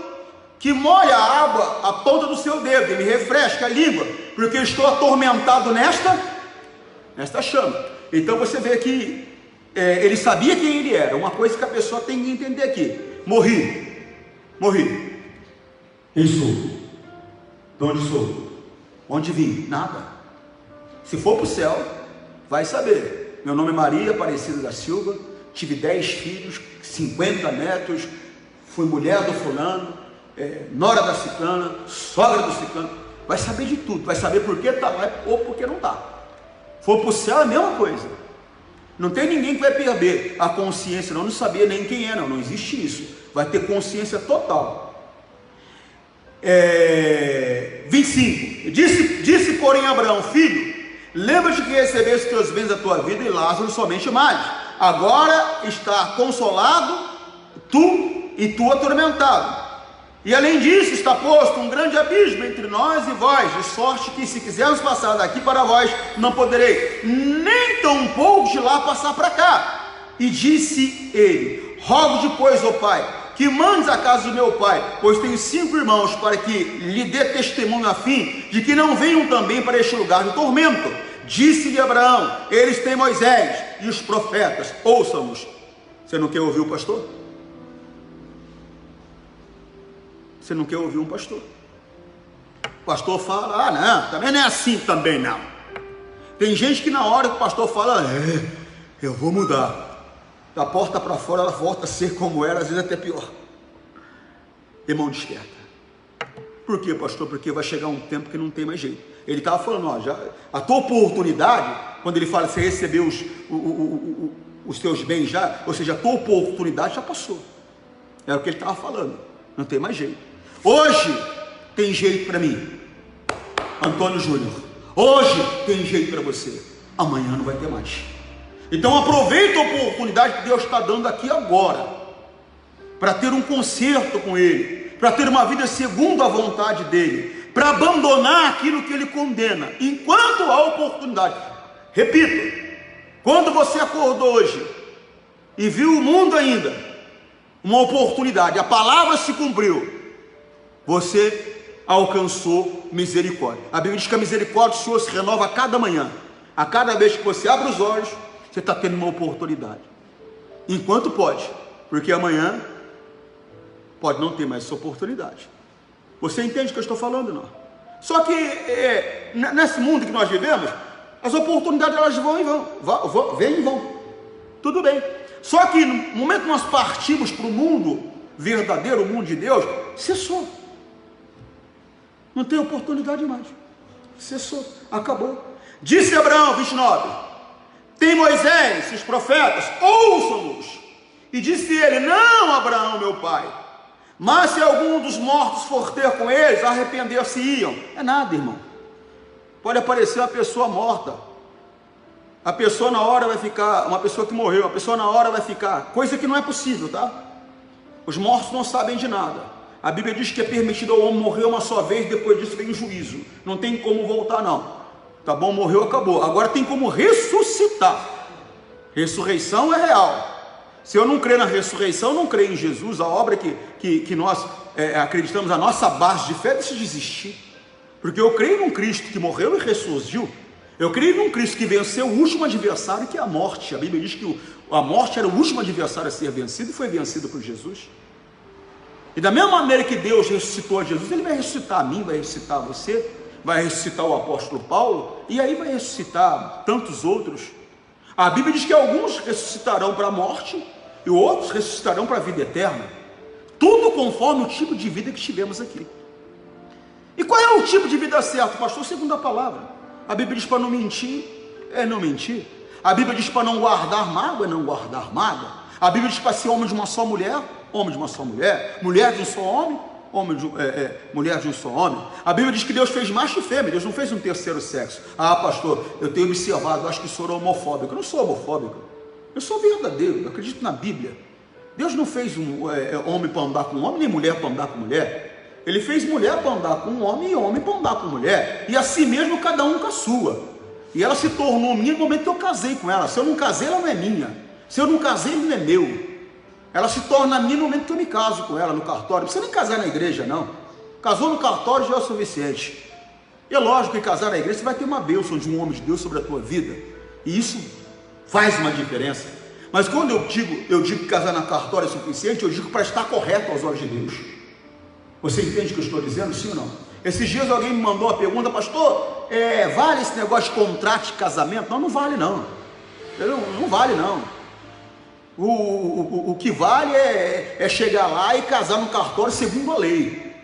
que molhe a água a ponta do seu dedo, e me refresque a língua, porque eu estou atormentado nesta chama. Então você vê que ele sabia quem ele era. Uma coisa que a pessoa tem que entender aqui: morri. Quem sou? De onde sou? Onde vim? Nada. Se for para o céu, vai saber. Meu nome é Maria Aparecida da Silva, tive 10 filhos, 50 netos, fui mulher do fulano, nora da ciclana, sogra do ciclano. Vai saber de tudo, vai saber por que está lá ou por que não está. For para o céu é a mesma coisa. Não tem ninguém que vai perder a consciência, não sabia nem quem é, não existe isso. Vai ter consciência total. 25. Disse porém Abraão: filho, lembra-te que recebeste teus bens da tua vida, e Lázaro somente mais. Agora está consolado tu e tu atormentado. E além disso está posto um grande abismo entre nós e vós, de sorte que, se quisermos passar daqui para vós, não poderei, nem tampouco de lá passar para cá. E disse ele: rogo-te, pois, ó pai, que mandes a casa do meu pai, pois tenho 5 irmãos, para que lhe dê testemunho, a fim de que não venham também para este lugar de tormento. Disse-lhe Abraão: eles têm Moisés e os profetas, ouçam-nos. Você não quer ouvir o pastor? Você não quer ouvir um pastor? O pastor fala: não, também não é assim também não. Tem gente que na hora que o pastor fala: eu vou mudar, da porta para fora ela volta a ser como era, às vezes até pior. Irmão, desperta. Por quê, pastor? Porque vai chegar um tempo que não tem mais jeito. Ele estava falando: já, a tua oportunidade, quando ele fala que você recebeu os teus bens já, ou seja, a tua oportunidade já passou. Era o que ele estava falando. Não tem mais jeito. Hoje tem jeito para mim, Antônio Júnior. Hoje tem jeito para você. Amanhã não vai ter mais. Então aproveita a oportunidade que Deus está dando aqui agora, para ter um concerto com Ele, para ter uma vida segundo a vontade dEle, para abandonar aquilo que Ele condena, enquanto há oportunidade. Repito, quando você acordou hoje e viu o mundo ainda, uma oportunidade, a palavra se cumpriu, você alcançou misericórdia. A Bíblia diz que a misericórdia do Senhor se renova a cada manhã. A cada vez que você abre os olhos, você está tendo uma oportunidade, enquanto pode, porque amanhã pode não ter mais essa oportunidade. Você entende o que eu estou falando, não? Só que nesse mundo que nós vivemos, as oportunidades elas vão e vão, vêm e vão, tudo bem. Só que no momento que nós partimos para o mundo verdadeiro, o mundo de Deus, cessou. Não tem oportunidade mais. Cessou, acabou. Disse Abraão, 29, tem Moisés e os profetas, ouçam-nos. E disse ele: não, Abraão, meu pai, mas se algum dos mortos for ter com eles, arrepender-se-iam. É nada, irmão. Pode aparecer uma pessoa morta, a pessoa na hora vai ficar, uma pessoa que morreu, a pessoa na hora vai ficar, coisa que não é possível, tá? Os mortos não sabem de nada. A Bíblia diz que é permitido ao homem morrer uma só vez, depois disso vem o juízo. Não tem como voltar, não. Tá bom, morreu, acabou. Agora tem como ressuscitar. Ressurreição é real. Se eu não crer na ressurreição, eu não creio em Jesus. A obra que nós acreditamos, a nossa base de fé, deixa de existir. Porque eu creio num Cristo que morreu e ressurgiu. Eu creio num Cristo que venceu o último adversário, que é a morte. A Bíblia diz que a morte era o último adversário a ser vencido, e foi vencido por Jesus. E da mesma maneira que Deus ressuscitou a Jesus, Ele vai ressuscitar a mim, vai ressuscitar você, vai ressuscitar o apóstolo Paulo, e aí vai ressuscitar tantos outros. A Bíblia diz que alguns ressuscitarão para a morte, e outros ressuscitarão para a vida eterna. Tudo conforme o tipo de vida que tivemos aqui. E qual é o tipo de vida certo, pastor? Segundo a palavra. A Bíblia diz para não mentir, é não mentir. A Bíblia diz para não guardar mágoa, é não guardar mágoa. A Bíblia diz para ser homem de uma só mulher, homem de uma só mulher, mulher de um só homem, mulher de um só homem. A Bíblia diz que Deus fez macho e fêmea, Deus não fez um terceiro sexo. Ah, pastor, eu tenho observado, eu acho que o senhor é homofóbico. Eu não sou homofóbico, eu sou verdadeiro, eu acredito na Bíblia. Deus não fez homem para andar com homem, nem mulher para andar com mulher. Ele fez mulher para andar com homem e homem para andar com mulher. E assim mesmo cada um com a sua. E ela se tornou minha no momento que eu casei com ela. Se eu não casei, ela não é minha. Se eu não casei, ele não é meu. Ela se torna minha no momento que eu me caso com ela no cartório. Não precisa nem casar na igreja, não. Casou no cartório já é o suficiente. E é lógico que casar na igreja você vai ter uma bênção de um homem de Deus sobre a tua vida. E isso faz uma diferença. Mas quando eu digo que casar na cartório é suficiente, eu digo para estar correto aos olhos de Deus. Você entende o que eu estou dizendo, sim ou não? Esses dias alguém me mandou uma pergunta: pastor, vale esse negócio de contrato de casamento? Não, não vale não. Não vale não. O que vale é chegar lá e casar no cartório segundo a lei.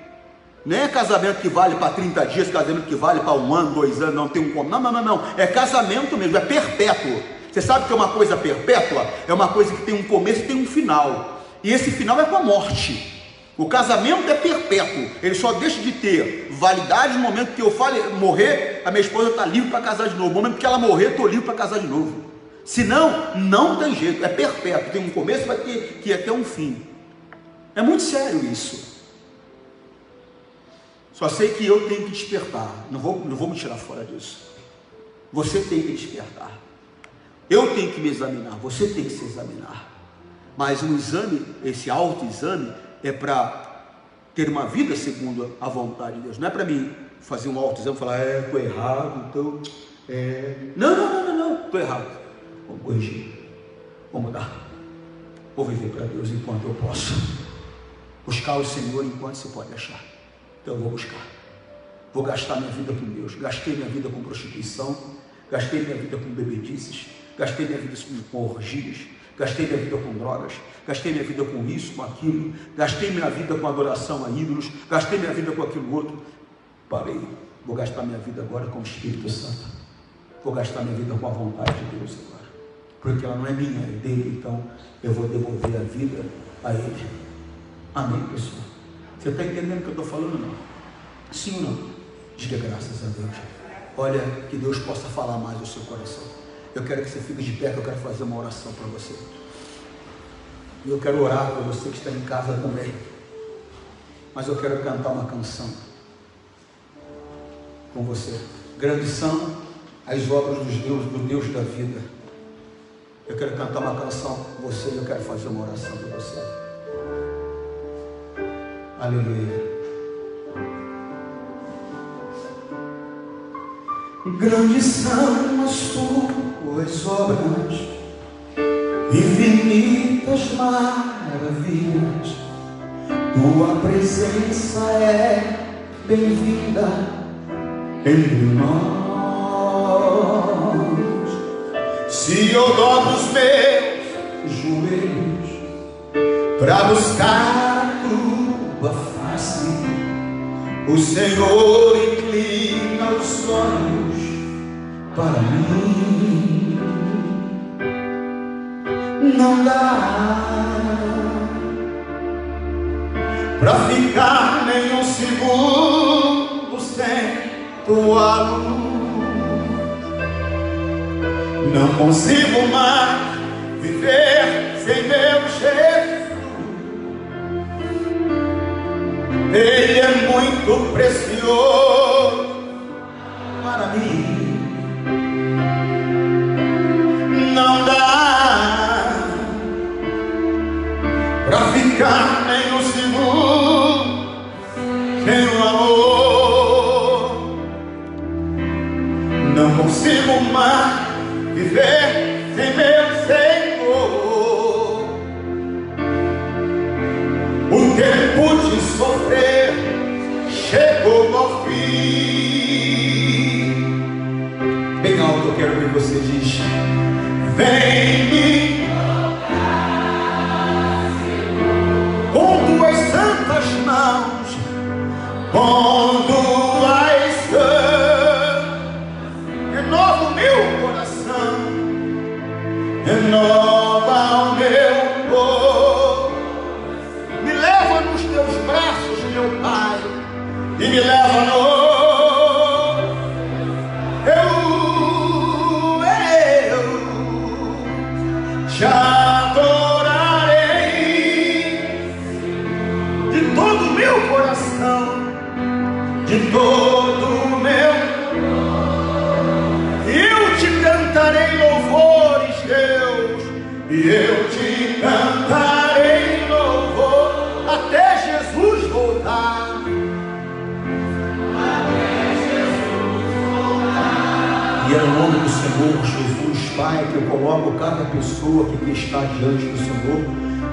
Não é casamento que vale para 30 dias, casamento que vale para 1 ano, 2 anos, não tem um como. Não. É casamento mesmo, é perpétuo. Você sabe que é uma coisa perpétua? É uma coisa que tem um começo e tem um final. E esse final é com a morte. O casamento é perpétuo. Ele só deixa de ter validade no momento que eu morrer, a minha esposa está livre para casar de novo. No momento que ela morrer, estou livre para casar de novo. Senão, não tem jeito, é perpétuo. Tem um começo, vai ter que ir até um fim. É muito sério isso. Só sei que eu tenho que despertar. Não vou me tirar fora disso. Você tem que despertar. Eu tenho que me examinar. Você tem que se examinar. Mas um exame, esse autoexame, é para ter uma vida segundo a vontade de Deus. Não é para mim fazer um autoexame e falar: estou errado, então... Não, estou errado. Vou corrigir. Vou mudar. Vou viver para Deus enquanto eu posso. Buscar o Senhor enquanto se pode achar. Então eu vou buscar. Vou gastar minha vida com Deus. Gastei minha vida com prostituição. Gastei minha vida com bebedices. Gastei minha vida com orgias. Gastei minha vida com drogas. Gastei minha vida com isso, com aquilo. Gastei minha vida com adoração a ídolos. Gastei minha vida com aquilo outro. Parei. Vou gastar minha vida agora com o Espírito Santo. Vou gastar minha vida com a vontade de Deus agora. Porque ela não é minha, é dele. Então eu vou devolver a vida a ele. Amém, pessoal? Você está entendendo o que eu estou falando, não? Sim ou não? Diga graças a Deus. Olha, que Deus possa falar mais do seu coração. Eu quero que você fique de pé, que eu quero fazer uma oração para você. E eu quero orar para você que está em casa também. Mas eu quero cantar uma canção com você. Grandes são as obras do Deus da vida. Eu quero cantar uma canção com você e eu quero fazer uma oração para você. Aleluia. Grandes são as tuas obras, infinitas maravilhas. Tua presença é bem-vinda entre nós. Se eu dobro os meus joelhos para buscar a tua face, o Senhor inclina os olhos para mim. Não dá para ficar nem um segundo sem tua luz. Não consigo mais viver sem meu Jesus. Ele é muito precioso para mim. Não dá para ficar nem um segundo sem o amor. Não consigo mais viver sem meu Senhor. O tempo de sofrer chegou ao fim. Bem alto eu quero ver você diz: vem me tocar, Senhor, com tuas santas mãos, com tuas santas, renova o meu coração, renova o meu corpo, me leva nos teus braços, meu Pai, e me leva no e eu te cantarei louvor até Jesus voltar. E é no nome do Senhor Jesus, Pai, que eu coloco cada pessoa que está diante do Senhor.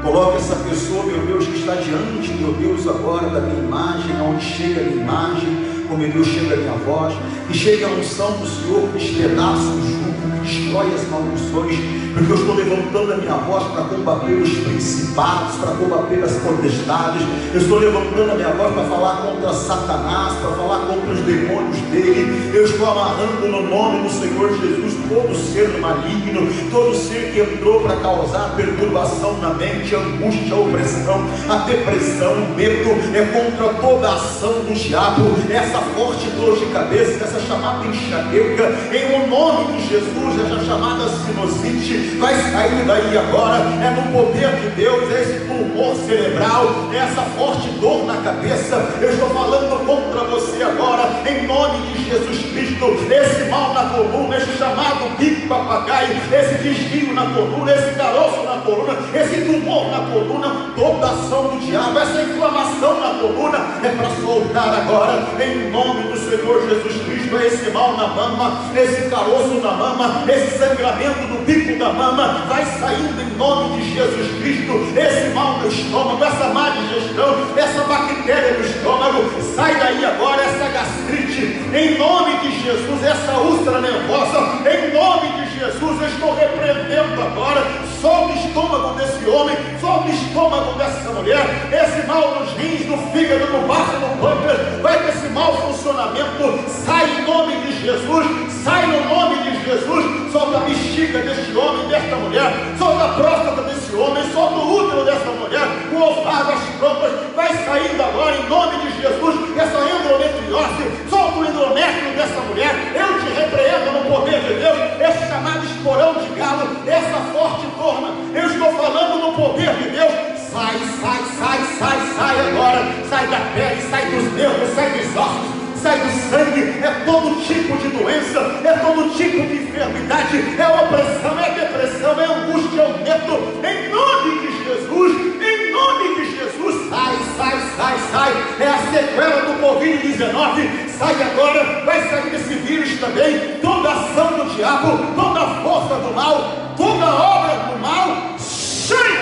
Coloque essa pessoa, meu Deus, que está diante, meu Deus, agora da minha imagem, onde chega a minha imagem, como meu Deus, chega a minha voz, que chega a unção do Senhor, que despedaça o jugo, que destrói as maldições, porque eu estou levantando a minha voz para combater os principados, para combater as potestades. Eu estou levantando a minha voz para falar contra Satanás, para falar contra os demônios dele. Eu estou amarrando no nome do Senhor Jesus todo ser maligno, todo ser que entrou para causar perturbação na mente, angústia, opressão, a depressão, o medo. É contra toda a ação do diabo, essa forte dor de cabeça, essa chamada enxaqueca, em o nome de Jesus, essa chamada sinusite, vai sair daí agora. É no poder de Deus, é esse tumor cerebral, é essa forte dor na cabeça. Eu estou falando contra você agora, em nome de Jesus Cristo. Esse mal na coluna, esse chamado bico papagaio, esse desvio na coluna, esse caroço na coluna, esse tumor na coluna, toda ação do diabo, essa inflamação na coluna, é para soltar agora, em nome do Senhor Jesus Cristo. Esse mal na mama, esse caroço na mama, esse sangramento do bico da mama, vai saindo em nome de Jesus Cristo. Esse mal no estômago, essa má digestão, essa bactéria no estômago, sai daí agora. Essa gastrite, em nome de Jesus, essa úlcera nervosa, em nome de Jesus, eu estou repreendendo agora. Solta o estômago desse homem, solta o estômago dessa mulher. Esse mal nos rins, no fígado, no baço, no pâncreas, vai ter esse mau funcionamento, sai em nome de Jesus, sai no nome de Jesus. Solta a bexiga deste homem, desta mulher, solta a próstata desse homem, solta o útero dessa mulher, o ovário, as trompas, vai saindo agora em nome de Jesus. Essa endometriose, solta o endométrio dessa mulher. Eu te repreendo no poder de Deus, esse chamado esporão de galo, essa forte dor. Eu estou falando no poder de Deus. Sai, sai, sai, sai, sai agora. Sai da pele, sai dos nervos, sai dos ossos, sai do sangue. É todo tipo de doença, é todo tipo de enfermidade, é opressão, é depressão, é angústia, é o medo. Em nome de Jesus, em nome de Jesus, sai, sai, sai, sai. É a sequela do Covid-19. Sai agora, vai sair desse vírus também. Toda ação do diabo, toda força do mal, toda obra do mal, sai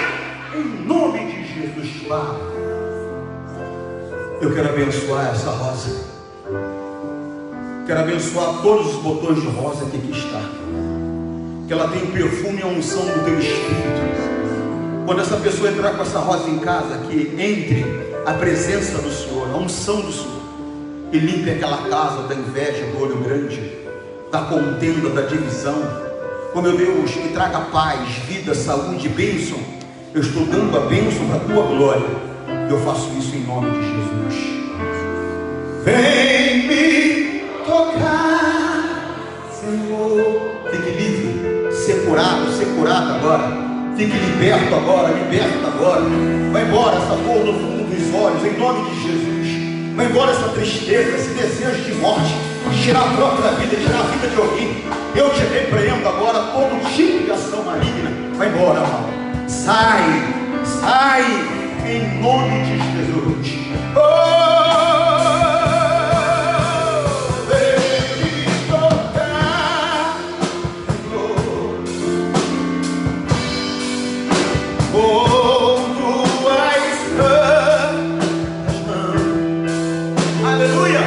em nome de Jesus. Pai, eu quero abençoar essa rosa. Quero abençoar todos os botões de rosa que aqui está. Que ela tenha o perfume e a unção do teu Espírito. Quando essa pessoa entrar com essa rosa em casa, que entre a presença do Senhor, a unção do Senhor, e limpe aquela casa da inveja, do olho grande, da contenda, da divisão. Oh meu Deus, que traga paz, vida, saúde, bênção. Eu estou dando a bênção para a tua glória. Eu faço isso em nome de Jesus. Vem me tocar, Senhor. Fique livre, ser curado agora. Fique liberto agora, liberta agora. Vai embora essa dor no fundo dos olhos, em nome de Jesus. Vai embora essa tristeza, esse desejo de morte, tirar a própria vida, tirar a vida de alguém. Eu te repreendo agora todo tipo de ação maligna. Vai embora, mal. Sai, sai, em nome de Jesus. Vem me tocar, com tuas mãos. Aleluia.